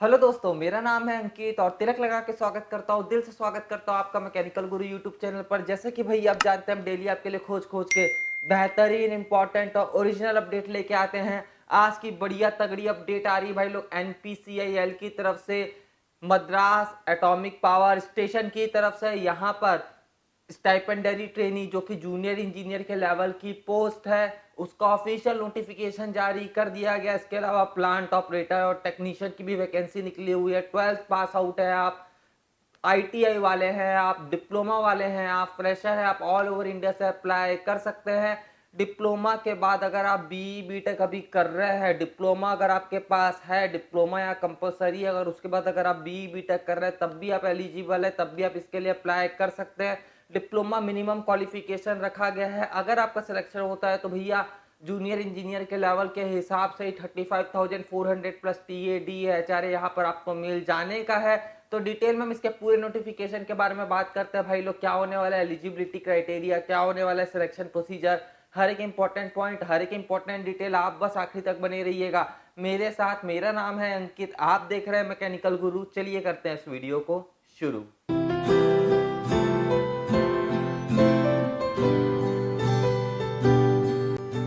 Hello दोस्तों, मेरा नाम है अंकित और तिलक लगा के स्वागत करता हूँ, दिल से स्वागत करता हूँ आपका मैकेनिकल गुरु यूट्यूब चैनल पर। जैसे कि भाई आप जानते हैं, हम डेली आपके लिए खोज खोज के बेहतरीन, इंपॉर्टेंट और ओरिजिनल अपडेट लेके आते हैं। आज की बढ़िया तगड़ी अपडेट आ रही है भाई लोग एनपीसीआईएल की तरफ से, मद्रास एटॉमिक पावर स्टेशन की तरफ से। यहाँ पर स्टाइपेंडरी ट्रेनी जो कि जूनियर इंजीनियर के लेवल की पोस्ट है, उसका ऑफिशियल नोटिफिकेशन जारी कर दिया गया। इसके अलावा प्लांट ऑपरेटर और टेक्नीशियन की भी वैकेंसी निकली हुई है। 12th पास आउट है आप, आईटीआई वाले हैं आप, डिप्लोमा वाले हैं आप, फ्रेशर है आप, ऑल ओवर इंडिया से अप्लाई कर सकते हैं। डिप्लोमा के बाद अगर आप बीई बीटेक अभी कर रहे हैं, डिप्लोमा अगर आपके पास है, डिप्लोमा या कंपलसरी, अगर उसके बाद अगर आप बीई बीटेक कर रहे हैं तब भी आप एलिजिबल है, तब भी आप इसके लिए अप्लाई कर सकते हैं। डिप्लोमा मिनिमम क्वालिफिकेशन रखा गया है। अगर आपका सिलेक्शन होता है तो भैया जूनियर इंजीनियर के लेवल के हिसाब से ही 35,400 प्लस टीएडी एचआरए यहाँ पर आपको मिल जाने का है। तो डिटेल में हम इसके पूरे नोटिफिकेशन के बारे में बात करते हैं भाई लोग। क्या होने वाला है एलिजिबिलिटी क्राइटेरिया, क्या होने वाला है सिलेक्शन प्रोसीजर, हर एक इंपॉर्टेंट पॉइंट, हर एक इंपॉर्टेंट डिटेल, आप बस आखिरी तक बने रहिएगा मेरे साथ। मेरा नाम है अंकित, आप देख रहे हैं मैकेनिकल गुरु। चलिए करते हैं इस वीडियो को शुरू।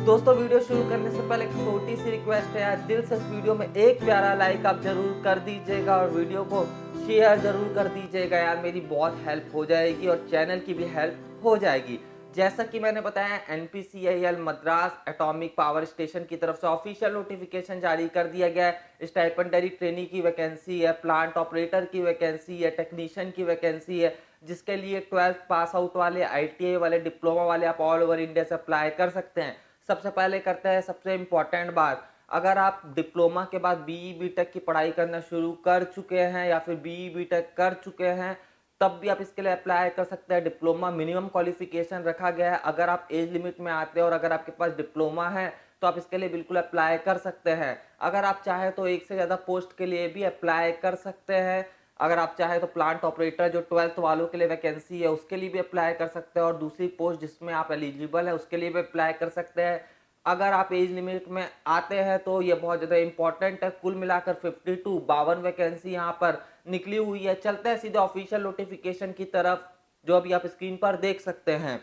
दोस्तों, वीडियो शुरू करने से पहले एक छोटी सी रिक्वेस्ट है यार, दिल से इस वीडियो में एक प्यारा लाइक आप जरूर कर दीजिएगा और वीडियो को शेयर जरूर कर दीजिएगा यार, मेरी बहुत हेल्प हो जाएगी और चैनल की भी हेल्प हो जाएगी। जैसा कि मैंने बताया, NPCIL Madras atomic power station की तरफ से ऑफिशियल नोटिफिकेशन जारी कर दिया गया है। स्टाइपेंडरी ट्रेनी की वैकेंसी है, प्लांट ऑपरेटर की वैकेंसी है, टेक्नीशियन की वैकेंसी है, जिसके लिए 12th पास आउट वाले, आईटीआई वाले, डिप्लोमा वाले आप ऑल ओवर इंडिया से अप्लाई कर सकते हैं। सबसे पहले करते हैं सबसे इम्पोर्टेंट बात। अगर आप डिप्लोमा के बाद बीई बीटेक की पढ़ाई करना शुरू कर चुके हैं या फिर बीई बीटेक कर चुके हैं, तब भी आप इसके लिए अप्लाई कर सकते हैं। डिप्लोमा मिनिमम क्वालिफिकेशन रखा गया है। अगर आप एज लिमिट में आते हैं और अगर आपके पास डिप्लोमा है तो आप इसके लिए बिल्कुल अप्लाई कर सकते हैं। अगर आप चाहें तो एक से ज़्यादा पोस्ट के लिए भी अप्लाई कर सकते हैं। अगर आप चाहें तो प्लांट ऑपरेटर जो 12th वालों के लिए वैकेंसी है उसके लिए भी अप्लाई कर सकते हैं और दूसरी पोस्ट जिसमें आप एलिजिबल है उसके लिए भी अप्लाई कर सकते हैं। अगर आप एज लिमिट में आते हैं तो ये बहुत ज़्यादा इंपॉर्टेंट है। कुल मिलाकर 52 वैकेंसी यहाँ पर निकली हुई है। चलते हैं सीधे ऑफिशियल नोटिफिकेशन की तरफ, जो अभी आप स्क्रीन पर देख सकते हैं।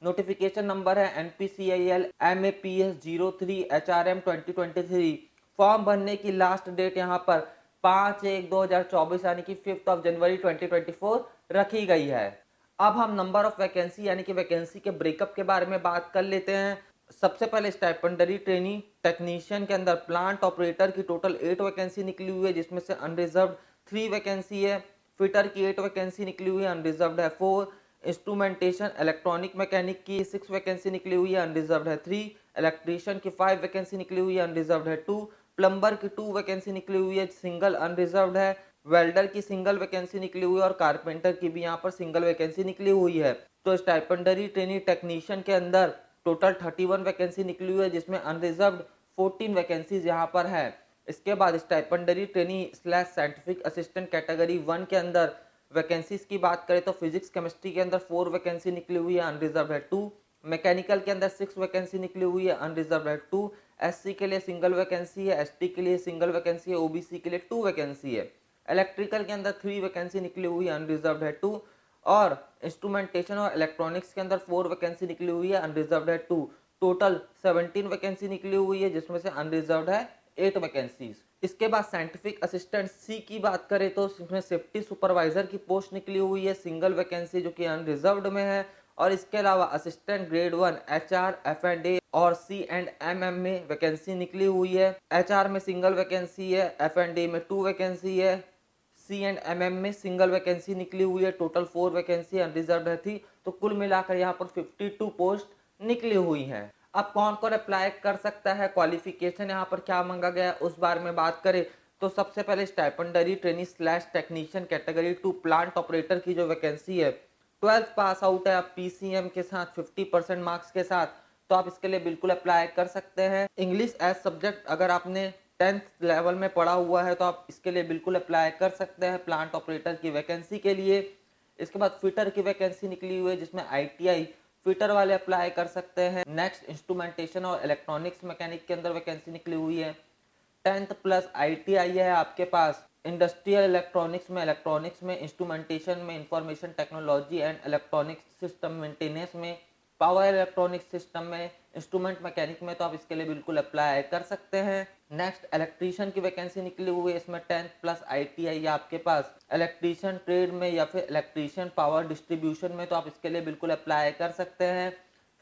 नोटिफिकेशन नंबर है NPCIL MAPS03 HRM 2023। फॉर्म भरने की लास्ट डेट यहाँ पर 5/1/2024 यानी कि 5 जनवरी 2024 रखी गई है। अब हम नंबर ऑफ वैकेंसी यानी कि वैकेंसी के ब्रेकअप के बारे में बात कर लेते हैं। सबसे पहले स्टाइपेंडरी ट्रेनी टेक्नीशियन के अंदर प्लांट ऑपरेटर की टोटल 8 वैकेंसी निकली हुई है, जिसमें से अनरिजर्व्ड 3 वैकेंसी है। फिटर की 8 वैकेंसी निकली हुई है, अनरिजर्व्ड है 4। इंस्ट्रूमेंटेशन इलेक्ट्रॉनिक मैकेनिक की 6 वैकेंसी निकली हुई है, अनरिजर्व्ड है 3। इलेक्ट्रीशियन की 5 वैकेंसी निकली हुई है, अनरिजर्व्ड है 2। प्लम्बर की 2 वैकेंसी निकली हुई है, सिंगल अनरिजर्व्ड है। वेल्डर की सिंगल वैकेंसी निकली हुई है और कारपेंटर की भी यहाँ पर सिंगल वैकेंसी निकली हुई है। तो स्टाइपेंडरी ट्रेनी टेक्नीशियन के अंदर टोटल 31 वैकेंसी निकली हुई है, जिसमें अनरिजर्व्ड 14 वैकेंसीज यहाँ पर है। इसके बाद stipendiary trainee slash scientific assistant category 1 के अंदर वैकेंसीज की बात करें तो फिजिक्स केमिस्ट्री के अंदर 4 वैकेंसी निकली हुई है, अनरिजर्व्ड है 2। मैकेनिकल के अंदर 6 वैकेंसी निकली हुई है, अनरिजर्व्ड है 2। एससी के लिए सिंगल वैकेंसी है, एसटी के लिए सिंगल वैकेंसी है, ओबीसी के लिए 2 वैकेंसी है। इलेक्ट्रिकल के अंदर 3 वैकेंसी निकली हुई है, अनरिजर्व्ड है 2। और इंस्ट्रूमेंटेशन और इलेक्ट्रॉनिक्स के अंदर 4 वैकेंसी निकली हुई है, अनरिजर्व्ड है 2। टोटल 17 वैकेंसी निकली हुई है, जिसमें से अनरिजर्व्ड है 8 वैकेंसीज। इसके बाद साइंटिफिक असिस्टेंट सी की बात करें तो इसमें सेफ्टी सुपरवाइजर की पोस्ट निकली हुई है, सिंगल वैकेंसी जो कि अनरिजर्व्ड में है। और इसके अलावा असिस्टेंट ग्रेड 1 HR F&A और C&MM में वैकेंसी निकली हुई है। HR में सिंगल वैकेंसी है, F&A में 2 वैकेंसी है, C&MM में सिंगल वैकेंसी निकली हुई है। टोटल 4 वैकेंसी अनरिजर्व्ड थी। तो कुल मिलाकर यहाँ पर 52 पोस्ट निकली हुई हैं। अब कौन कौन अप्लाई कर सकता है, क्वालिफिकेशन यहाँ पर क्या मांगा गया है उस बारे में बात करें तो सबसे पहले stipendiary trainee slash technician category 2 plant operator की जो वैकेंसी है, 12th पास आउट है आप PCM के साथ 50% मार्क्स के साथ, तो आप इसके लिए बिल्कुल अप्लाई कर सकते हैं। इंग्लिश एज सब्जेक्ट अगर आपने 10th लेवल में पढ़ा हुआ है तो आप इसके लिए बिल्कुल अप्लाई कर सकते हैं प्लांट ऑपरेटर की वैकेंसी के लिए। इसके बाद फिटर की वैकेंसी निकली हुई है, जिसमें ITI फिटर वाले अप्लाई कर सकते हैं। नेक्स्ट इंस्ट्रूमेंटेशन और इलेक्ट्रॉनिक्स मैकेनिक के अंदर वैकेंसी निकली हुई है। 10th प्लस ITI है आपके पास इंडस्ट्रियल इलेक्ट्रॉनिक्स में, इंस्ट्रूमेंटेशन में, information technology and electronics system maintenance में, पावर इलेक्ट्रॉनिक्स सिस्टम में, इंस्ट्रूमेंट मैकेनिक में, तो आप इसके लिए बिल्कुल अप्लाई कर सकते हैं। नेक्स्ट इलेक्ट्रीशियन की वैकेंसी निकली हुई है, इसमें 10th प्लस ITI या आपके पास इलेक्ट्रीशियन ट्रेड में या फिर इलेक्ट्रीशियन पावर डिस्ट्रीब्यूशन में, तो आप इसके लिए बिल्कुल अप्लाई कर सकते हैं।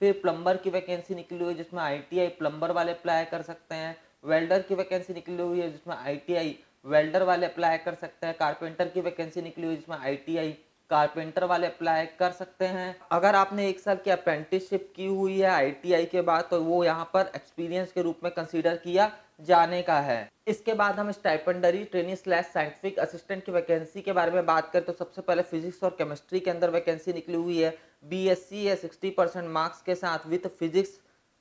फिर प्लम्बर की वैकेंसी निकली हुई है जिसमें ITI प्लम्बर वाले अप्लाई कर सकते हैं। वेल्डर की वैकेंसी निकली हुई है जिसमें ITI वेल्डर वाले अप्लाई कर सकते हैं। कारपेंटर की वैकेंसी निकली हुई है जिसमें ITI कारपेंटर वाले अप्लाई कर सकते हैं। अगर आपने 1 साल की अप्रेंटिसशिप की हुई है ITI के बाद, तो वो यहाँ पर एक्सपीरियंस के रूप में कंसीडर किया जाने का है। इसके बाद हम stipendiary trainee slash scientific assistant की वैकेंसी के बारे में बात करें तो सबसे पहले फिजिक्स और केमिस्ट्री के अंदर वैकेंसी निकली हुई है। BSc या 60% मार्क्स के साथ विद फिजिक्स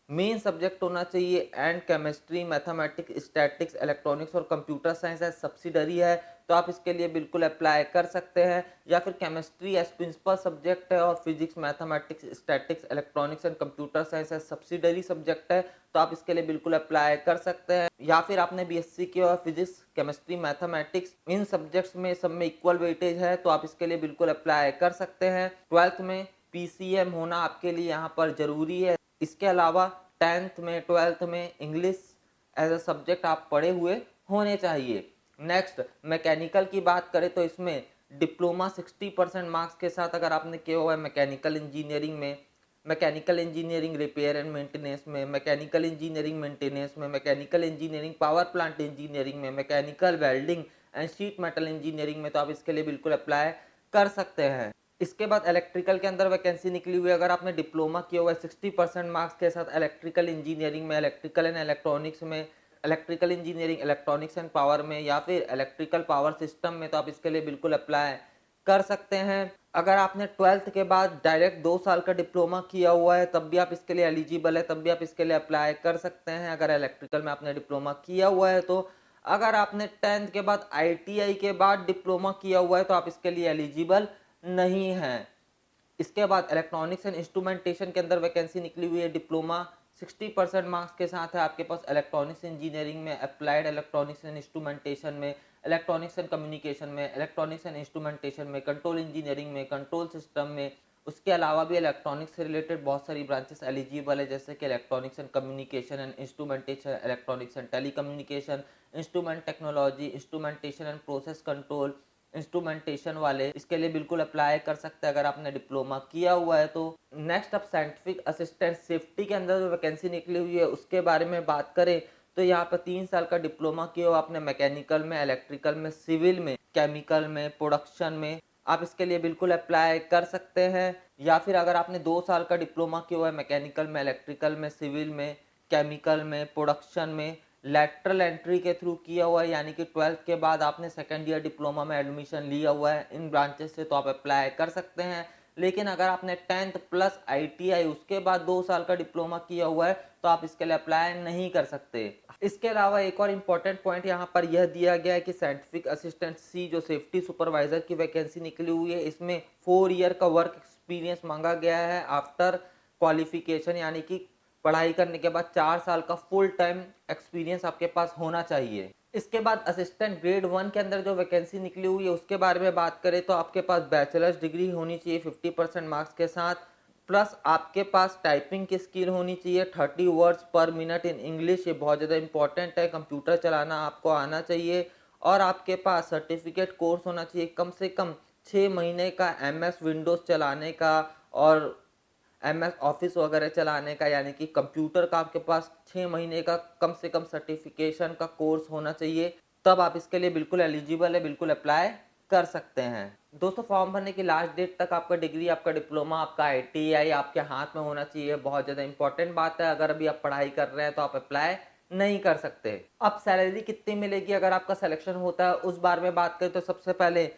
मेन सब्जेक्ट होना चाहिए and chemistry, mathematics, statics, electronics और कंप्यूटर साइंस एज सब्सिडरी है, तो आप इसके लिए बिल्कुल अप्लाई कर सकते हैं। या फिर केमिस्ट्री एज प्रिंसिपल सब्जेक्ट है और physics, mathematics, statics, electronics and computer science as subsidiary subject है, तो आप इसके लिए बिल्कुल अप्लाई कर सकते हैं। या फिर आपने BSc की और फिजिक्स, केमिस्ट्री, मैथमेटिक्स इन सब्जेक्ट्स में सब में इक्वल वेटेज है, तो आप इसके लिए बिल्कुल अप्लाई कर सकते हैं। 12th में PCM होना आपके लिए यहाँ पर जरूरी है। इसके अलावा 10th में 12th में इंग्लिश एज अ सब्जेक्ट आप पढ़े हुए होने चाहिए। नेक्स्ट मैकेनिकल की बात करें तो इसमें डिप्लोमा 60% मार्क्स के साथ अगर आपने किया हुआ है मैकेनिकल इंजीनियरिंग में, mechanical engineering repair and maintenance में, मैकेनिकल इंजीनियरिंग मेंटेनेंस में, mechanical engineering power plant engineering में, mechanical welding and sheet metal engineering में, तो आप इसके लिए बिल्कुल अप्लाई कर सकते हैं। इसके बाद इलेक्ट्रिकल के अंदर वैकेंसी निकली हुई है। अगर आपने डिप्लोमा किया हुआ है 60% मार्क्स के साथ इलेक्ट्रिकल इंजीनियरिंग में, इलेक्ट्रिकल एंड इलेक्ट्रॉनिक्स में, electrical engineering electronics and power में या फिर इलेक्ट्रिकल पावर सिस्टम में, तो आप इसके लिए बिल्कुल अप्लाई कर सकते हैं। अगर आपने 12th के बाद डायरेक्ट 2 साल का डिप्लोमा किया हुआ है तब भी आप इसके लिए एलिजिबल है, तब भी आप इसके लिए अप्लाई कर सकते हैं अगर इलेक्ट्रिकल में आपने डिप्लोमा किया हुआ है तो। अगर आपने 10th के बाद ITI के बाद डिप्लोमा किया हुआ है तो आप इसके लिए एलिजिबल नहीं है। इसके बाद इलेक्ट्रॉनिक्स एंड इंस्ट्रूमेंटेशन के अंदर वैकेंसी निकली हुई है। डिप्लोमा 60% मार्क्स के साथ है आपके पास इलेक्ट्रॉनिक्स इंजीनियरिंग में, अप्लाइड इलेक्ट्रॉनिक्स एंड इंस्ट्रूमेंटेशन में, इलेक्ट्रॉनिक्स एंड कम्युनिकेशन में, इलेक्ट्रॉनिक्स एंड इंस्ट्रूमेंटेशन में, कंट्रोल इंजीनियरिंग में, कंट्रोल सिस्टम में। उसके अलावा भी इलेक्ट्रॉनिक्स से रिलेटेड बहुत सारी ब्रांचेस एलिजिबल है जैसे कि electronics and communication and instrumentation, electronics and telecommunication, instrument technology, instrumentation and process control, instrumentation वाले इसके लिए बिल्कुल अप्लाई कर सकते हैं अगर आपने डिप्लोमा किया हुआ है तो। नेक्स्ट अब साइंटिफिक असिस्टेंट सेफ्टी के अंदर जो वैकेंसी निकली हुई है उसके बारे में बात करें तो यहाँ पर 3 साल का डिप्लोमा किया हुआ आपने मैकेनिकल में, इलेक्ट्रिकल में, सिविल में, केमिकल में, प्रोडक्शन में, आप इसके लिए बिल्कुल अप्लाई कर सकते हैं। या फिर अगर आपने 2 साल का डिप्लोमा किया हुआ है मैकेनिकल में, इलेक्ट्रिकल में, सिविल में, केमिकल में, प्रोडक्शन में, लैटरल एंट्री के थ्रू किया हुआ है यानी कि 12th के बाद आपने सेकेंड ईयर डिप्लोमा में एडमिशन लिया हुआ है इन ब्रांचेस से तो आप अप्लाई कर सकते हैं। लेकिन अगर आपने 10th प्लस ITI उसके बाद 2 साल का डिप्लोमा किया हुआ है तो आप इसके लिए अप्लाई नहीं कर सकते। इसके अलावा एक और इम्पोर्टेंट पॉइंट यहाँ पर यह दिया गया है कि साइंटिफिक असिस्टेंट C जो सेफ्टी सुपरवाइजर की वैकेंसी निकली हुई है इसमें 4 ईयर का वर्क एक्सपीरियंस मांगा गया है आफ्टर क्वालिफिकेशन यानी कि पढ़ाई करने के बाद 4 साल का फुल टाइम एक्सपीरियंस आपके पास होना चाहिए। इसके बाद असिस्टेंट ग्रेड 1 के अंदर जो वैकेंसी निकली हुई है उसके बारे में बात करें तो आपके पास बैचलर्स डिग्री होनी चाहिए 50% मार्क्स के साथ, प्लस आपके पास टाइपिंग की स्किल होनी चाहिए 30 वर्ड्स पर मिनट इन इंग्लिश, ये बहुत ज़्यादा इंपॉर्टेंट है। कंप्यूटर चलाना आपको आना चाहिए और आपके पास सर्टिफिकेट कोर्स होना चाहिए कम से कम 6 महीने का MS विंडोज़ चलाने का और MS ऑफिस वगैरह चलाने का, यानी कि कंप्यूटर का आपके पास 6 महीने का कम से कम सर्टिफिकेशन का कोर्स होना चाहिए, तब आप इसके लिए बिल्कुल एलिजिबल है, बिल्कुल अप्लाई कर सकते हैं। दोस्तों फॉर्म भरने की लास्ट डेट तक आपका डिग्री, आपका डिप्लोमा, आपका ITI आपके हाथ में होना चाहिए, बहुत ज़्यादा इंपॉर्टेंट बात है। अगर अभी आप पढ़ाई कर रहे हैं तो आप अप्लाई नहीं कर सकते। अब सैलरी कितनी मिलेगी अगर आपका सिलेक्शन होता है उस बारे में बात करें तो सबसे पहले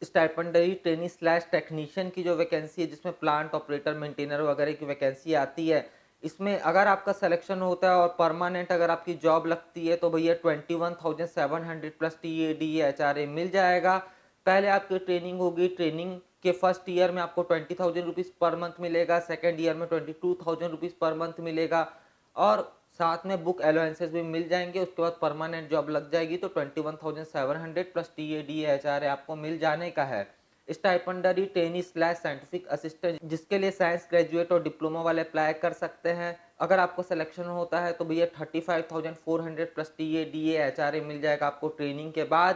स्टाइपेंडरी ट्रेनी स्लैश टेक्नीशियन की जो वैकेंसी है जिसमें प्लांट ऑपरेटर, मेंटेनर वगैरह की वैकेंसी आती है, इसमें अगर आपका सिलेक्शन होता है और परमानेंट अगर आपकी जॉब लगती है तो भैया 21,700 प्लस TAD HRA मिल जाएगा। पहले आपकी ट्रेनिंग होगी, ट्रेनिंग के फर्स्ट ईयर में आपको 20,000 रुपीज़ पर मंथ मिलेगा, सेकेंड ईयर में 22,000 रुपीज़ पर मंथ मिलेगा और साथ में बुक अलाउंसेस भी मिल जाएंगे। उसके बाद परमानेंट जॉब लग जाएगी तो 21,700 प्लस TADHRA आपको मिल जाने का है। Stipendiary trainee slash scientific assistant, जिसके लिए साइंस ग्रेजुएट और डिप्लोमा वाले अप्लाई कर सकते हैं। अगर आपको सिलेक्शन होता है तो भैया 35,400 प्लस TADHRA मिल जाएगा आपको ट्रेनिंग के बाद।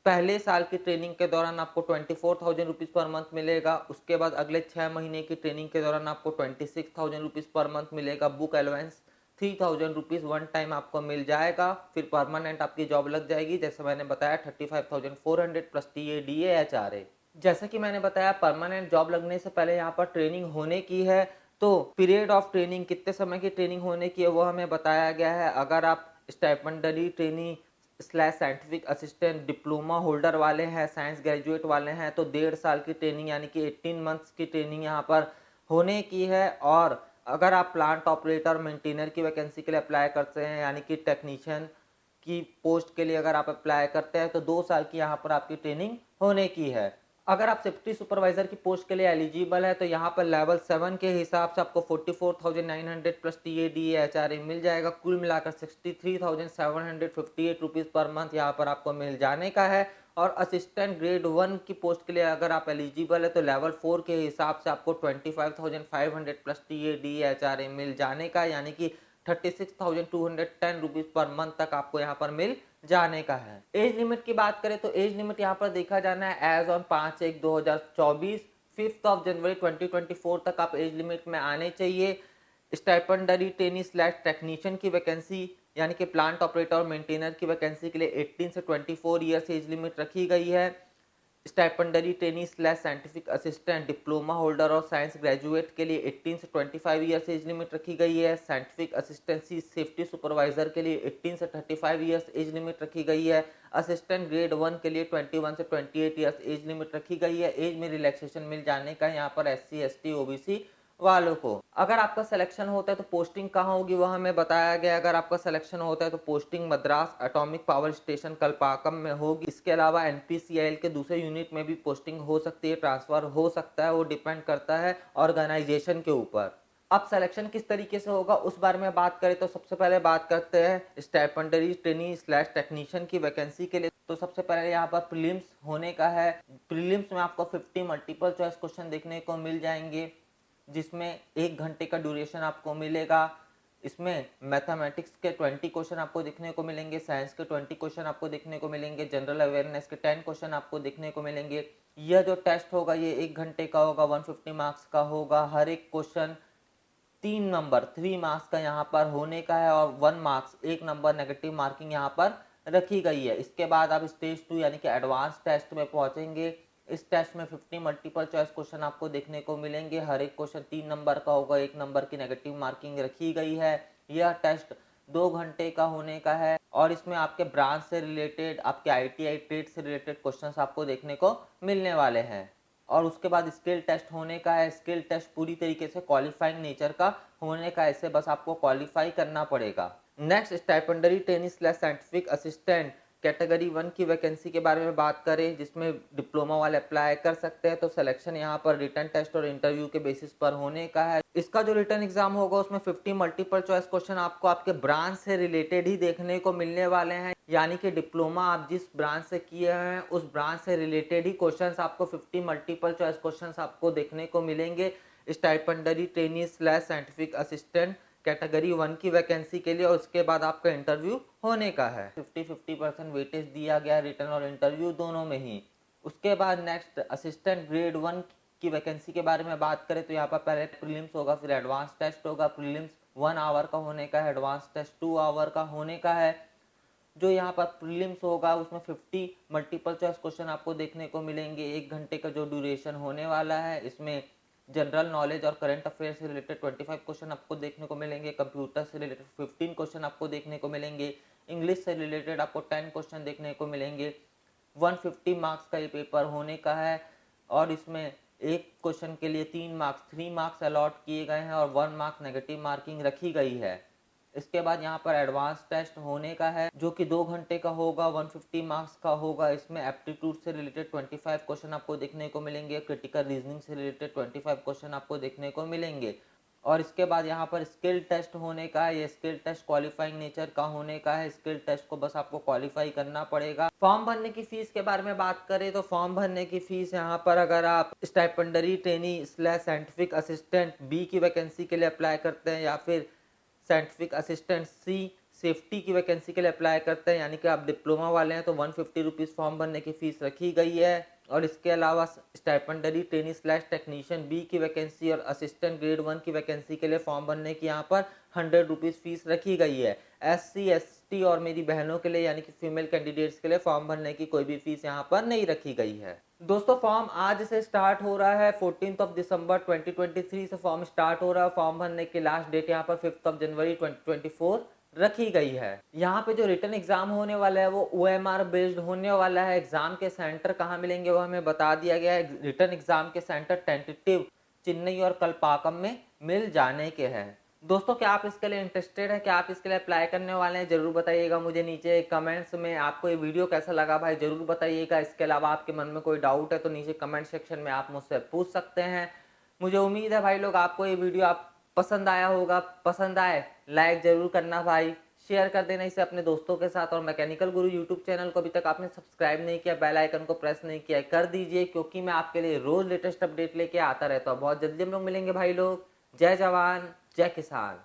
पहले साल की ट्रेनिंग के दौरान आपको 24,000 रुपीज़ पर मंथ मिलेगा। उसके बाद अगले 6 महीने की ट्रेनिंग के दौरान आपको 26,000 रुपीज़ पर मंथ मिलेगा। Book allowance 3,000 rupees one time आपको मिल जाएगा। फिर परमानेंट आपकी जॉब लग जाएगी, जैसे मैंने बताया 35,400 प्लस TADHRA। जैसे कि मैंने बताया परमानेंट जॉब लगने से पहले यहाँ पर ट्रेनिंग होने की है, तो पीरियड ऑफ ट्रेनिंग कितने समय की ट्रेनिंग होने की है वो हमें बताया गया है। अगर आप stipendiary trainee slash scientific assistant diploma holder वाले हैं, साइंस ग्रेजुएट वाले हैं, तो 1.5 साल की ट्रेनिंग यानी कि 18 मंथ्स की ट्रेनिंग यहाँ पर होने की है। और अगर आप प्लांट ऑपरेटर मेंटेनर की वैकेंसी के लिए अप्लाई करते हैं यानी कि टेक्नीशियन की पोस्ट के लिए अगर आप अप्लाई करते हैं तो 2 साल की यहाँ पर आपकी ट्रेनिंग होने की है। अगर आप सेफ्टी सुपरवाइजर की पोस्ट के लिए एलिजिबल है तो यहाँ पर लेवल 7 के हिसाब से आपको 44,900 प्लस TADHRA मिल जाएगा। कुल मिलाकर 63,758 रुपीज़ पर मंथ यहाँ पर आपको मिल जाने का है। और असिस्टेंट ग्रेड 1 की पोस्ट के लिए अगर आप एलिजिबल है तो लेवल 4 के हिसाब से आपको 25,500 प्लस TADHRA मिल जाने का, यानी कि 36,210 रुपीज़ पर मंथ तक आपको यहाँ पर मिल जाने का है। एज लिमिट की बात करें तो एज लिमिट यहाँ पर देखा जाना है एज ऑन 5/1/2024, 5 जनवरी 2024 तक आप एज लिमिट में आने चाहिए। स्टाइपेंडरी ट्रेनी स्लैश टेक्नीशियन की वैकेंसी यानी कि प्लांट ऑपरेटर और मेंटेनर की वैकेंसी के लिए 18 से 24 ईयर्स एज लिमिट रखी गई है। Stipendiary trainee slash scientific assistant diploma holder और साइंस ग्रेजुएट के लिए 18 से 25 ईयर्स एज लिमिट रखी गई है। साइंटिफिक असिस्टेंसी सेफ्टी सुपरवाइजर के लिए 18 से 35 ईयर्स एज लिमिट रखी गई है। असिस्टेंट ग्रेड 1 के लिए 21 से 28 ईयर्स एज लिमिट रखी गई है। एज में रिलैक्सेशन मिल जाने का यहाँ पर SC ST OBC वालों को। अगर आपका सिलेक्शन होता है तो पोस्टिंग कहाँ होगी वह हमें बताया गया। अगर आपका सिलेक्शन होता है तो posting Madras atomic power station Kalpakkam में होगी। इसके अलावा NPCIL के दूसरे यूनिट में भी पोस्टिंग हो सकती है, ट्रांसफर हो सकता है, वो डिपेंड करता है ऑर्गेनाइजेशन के ऊपर। अब सिलेक्शन किस तरीके से होगा उस बारे में बात करें तो सबसे पहले बात करते हैं स्टाइपेंडरी ट्रेनी स्लैश टेक्नीशियन की वैकेंसी के लिए। तो सबसे पहले यहाँ पर प्रीलिम्स होने का है। प्रीलिम्स में आपको 50 मल्टीपल चॉइस क्वेश्चन देखने को मिल जाएंगे, जिसमें 1 घंटे का ड्यूरेशन आपको मिलेगा। इसमें मैथमेटिक्स के 20 क्वेश्चन आपको देखने को मिलेंगे, साइंस के 20 क्वेश्चन आपको देखने को मिलेंगे, जनरल अवेयरनेस के 10 क्वेश्चन आपको देखने को मिलेंगे। यह जो टेस्ट होगा ये 1 घंटे का होगा, 150 मार्क्स का होगा। हर एक क्वेश्चन 3 नंबर 3 मार्क्स का यहाँ पर होने का है और 1 मार्क्स 1 नंबर नेगेटिव मार्किंग यहाँ पर रखी गई है। इसके बाद आप स्टेज 2 यानी कि एडवांस टेस्ट में पहुंचेंगे। इस टेस्ट में 50 मल्टीपल चॉइस क्वेश्चन आपको देखने को मिलेंगे। हर एक क्वेश्चन 3 नंबर का होगा, 1 नंबर की नेगेटिव मार्किंग रखी गई है। यह टेस्ट 2 घंटे का होने का है और इसमें आपके ब्रांच से रिलेटेड, आपके ITI ट्रेड से रिलेटेड क्वेश्चंस आपको देखने को मिलने वाले हैं। और उसके बाद स्किल टेस्ट होने का है। स्किल टेस्ट पूरी तरीके से क्वालिफाइंग नेचर का होने का, ऐसे बस आपको क्वालिफाई करना पड़ेगा। Next stipendiary trainee slash scientific assistant category 1 की वैकेंसी के बारे में बात करें, जिसमें डिप्लोमा वाले अप्लाई कर सकते हैं। तो सिलेक्शन यहाँ पर रिटन टेस्ट और इंटरव्यू के बेसिस पर होने का है। इसका जो रिटन एग्जाम होगा उसमें 50 मल्टीपल चॉइस क्वेश्चन आपको आपके ब्रांच से रिलेटेड ही देखने को मिलने वाले हैं, यानी कि डिप्लोमा आप जिस ब्रांच से किए हैं उस ब्रांच से रिलेटेड ही क्वेश्चंस आपको 50 मल्टीपल चॉइस क्वेश्चंस आपको देखने को मिलेंगे stipendiary trainee slash scientific assistant category 1 की वैकेंसी के लिए। और उसके बाद आपका इंटरव्यू होने का है। 50-50% वेटेज दिया गया रिटर्न और इंटरव्यू दोनों में ही। उसके बाद नेक्स्ट असिस्टेंट ग्रेड 1 की वैकेंसी के बारे में बात करें तो यहाँ पर पहले प्रीलिम्स होगा, फिर एडवांस टेस्ट होगा। प्रीलिम्स 1 आवर का होने का है, एडवांस टेस्ट 2 आवर का होने का है। जो यहाँ पर प्रीलिम्स होगा उसमें 50 मल्टीपल चॉइस क्वेश्चन आपको देखने को मिलेंगे। 1 घंटे का जो ड्यूरेशन होने वाला है, इसमें जनरल नॉलेज और करंट अफेयर से रिलेटेड 25 क्वेश्चन आपको देखने को मिलेंगे। कंप्यूटर से रिलेटेड 15 क्वेश्चन आपको देखने को मिलेंगे। इंग्लिश से रिलेटेड आपको 10 क्वेश्चन देखने को मिलेंगे। 150 मार्क्स का ये पेपर होने का है और इसमें एक क्वेश्चन के लिए 3 मार्क्स अलॉट किए गए हैं और 1 मार्क्स नेगेटिव मार्किंग रखी गई है। इसके बाद यहाँ पर एडवांस टेस्ट होने का है जो कि 2 घंटे का होगा, 150 मार्क्स का होगा। इसमें एप्टीट्यूड से रिलेटेड 25 क्वेश्चन आपको देखने को मिलेंगे। क्रिटिकल रीजनिंग से रिलेटेड 25 क्वेश्चन आपको देखने को मिलेंगे। और इसके बाद यहाँ पर स्किल टेस्ट होने का है। ये स्किल टेस्ट क्वालिफाइंग नेचर का होने का है। स्किल टेस्ट को बस आपको क्वालिफाई करना पड़ेगा। फॉर्म भरने की फीस के बारे में बात करें तो फॉर्म भरने की फीस यहाँ पर अगर आप stipendiary trainee slash scientific assistant B की वैकेंसी के लिए अप्लाई करते हैं या फिर साइंटिफिक असिस्टेंट सी सेफ्टी की वैकेंसी के लिए अप्लाई करते हैं, यानी कि आप डिप्लोमा वाले हैं, तो 150 रुपीज़ फॉर्म भरने की फीस रखी गई है। और इसके अलावा stipendiary trainee slash technician B की वैकेंसी और असिस्टेंट ग्रेड 1 की वैकेंसी के लिए फॉर्म भरने की यहाँ पर 100 रुपीज़ फीस रखी गई है। SC ST और मेरी बहनों के लिए यानी कि फीमेल कैंडिडेट्स के लिए फॉर्म भरने की कोई भी फीस यहाँ पर नहीं रखी गई है। दोस्तों फॉर्म आज से स्टार्ट हो रहा है। 14 दिसंबर 2023 से फॉर्म स्टार्ट हो रहा है। फॉर्म भरने की लास्ट डेट यहाँ पर 5 जनवरी 2024 रखी गई है। यहाँ पे जो रिटन एग्जाम होने वाला है वो OMR बेस्ड होने वाला है। एग्जाम के सेंटर कहाँ मिलेंगे वो हमें बता दिया गया है। रिटन एग्जाम के सेंटर टेंटेटिव चेन्नई और कलपाकम में मिल जाने के हैं। दोस्तों क्या आप इसके लिए इंटरेस्टेड हैं, क्या आप इसके लिए अप्लाई करने वाले हैं, जरूर बताइएगा मुझे नीचे कमेंट्स में। आपको ये वीडियो कैसा लगा भाई जरूर बताइएगा। इसके अलावा आपके मन में कोई डाउट है तो नीचे कमेंट सेक्शन में आप मुझसे पूछ सकते हैं। मुझे उम्मीद है भाई लोग आपको ये वीडियो आप पसंद आया होगा। पसंद आए लाइक जरूर करना भाई, शेयर कर देना इसे अपने दोस्तों के साथ। और मैकेनिकल गुरु यूट्यूब चैनल को अभी तक आपने सब्सक्राइब नहीं किया, बेल आइकन को प्रेस नहीं किया, कर दीजिए, क्योंकि मैं आपके लिए रोज लेटेस्ट अपडेट लेके आता रहता हूँ। बहुत जल्दी हम लोग मिलेंगे भाई लोग। जय जवान जय किसान।